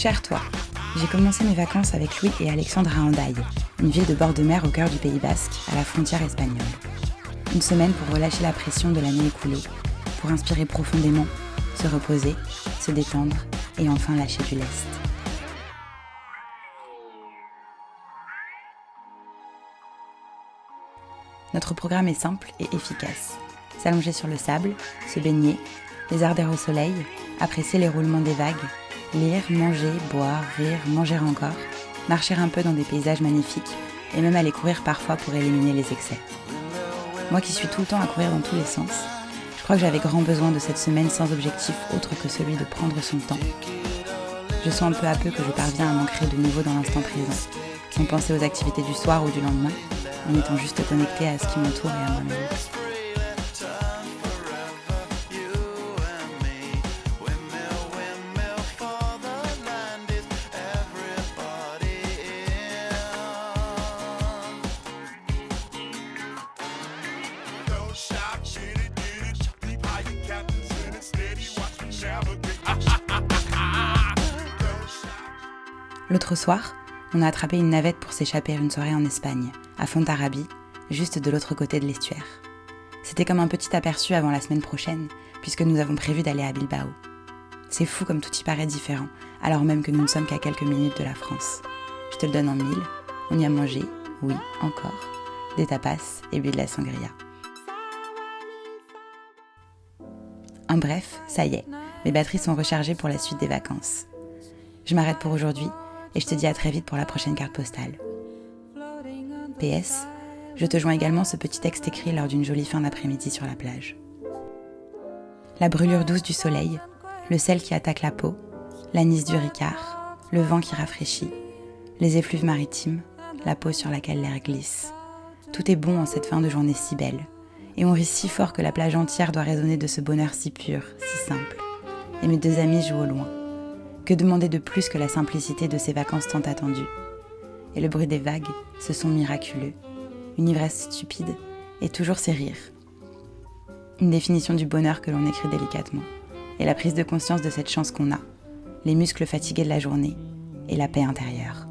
Cher toi, j'ai commencé mes vacances avec Louis et Alexandre à Hendaye, une ville de bord de mer au cœur du Pays Basque, à la frontière espagnole. Une semaine pour relâcher la pression de l'année écoulée, pour inspirer profondément, se reposer, se détendre et enfin lâcher du lest. Notre programme est simple et efficace. S'allonger sur le sable, se baigner, les ardeurs au soleil, apprécier les roulements des vagues, lire, manger, boire, rire, manger encore, marcher un peu dans des paysages magnifiques et même aller courir parfois pour éliminer les excès. Moi qui suis tout le temps à courir dans tous les sens, je crois que j'avais grand besoin de cette semaine sans objectif autre que celui de prendre son temps. Je sens peu à peu que je parviens à m'ancrer de nouveau dans l'instant présent, sans penser aux activités du soir ou du lendemain, en étant juste connectée à ce qui m'entoure et à moi-même. L'autre soir, on a attrapé une navette pour s'échapper une soirée en Espagne, à Fontarrabie, juste de l'autre côté de l'estuaire. C'était comme un petit aperçu avant la semaine prochaine, puisque nous avons prévu d'aller à Bilbao. C'est fou comme tout y paraît différent, alors même que nous ne sommes qu'à quelques minutes de la France. Je te le donne en mille, on y a mangé, oui, encore, des tapas et bu de la sangria. En bref, ça y est, mes batteries sont rechargées pour la suite des vacances. Je m'arrête pour aujourd'hui, et je te dis à très vite pour la prochaine carte postale. PS, je te joins également ce petit texte écrit lors d'une jolie fin d'après-midi sur la plage. La brûlure douce du soleil, le sel qui attaque la peau, l'anis du Ricard, le vent qui rafraîchit, les effluves maritimes, la peau sur laquelle l'air glisse. Tout est bon en cette fin de journée si belle, et on rit si fort que la plage entière doit résonner de ce bonheur si pur, si simple. Et mes deux amis jouent au loin. Que demander de plus que la simplicité de ces vacances tant attendues? Et le bruit des vagues, ce son miraculeux, une ivresse stupide, et toujours ces rires. Une définition du bonheur que l'on écrit délicatement, et la prise de conscience de cette chance qu'on a, les muscles fatigués de la journée, et la paix intérieure.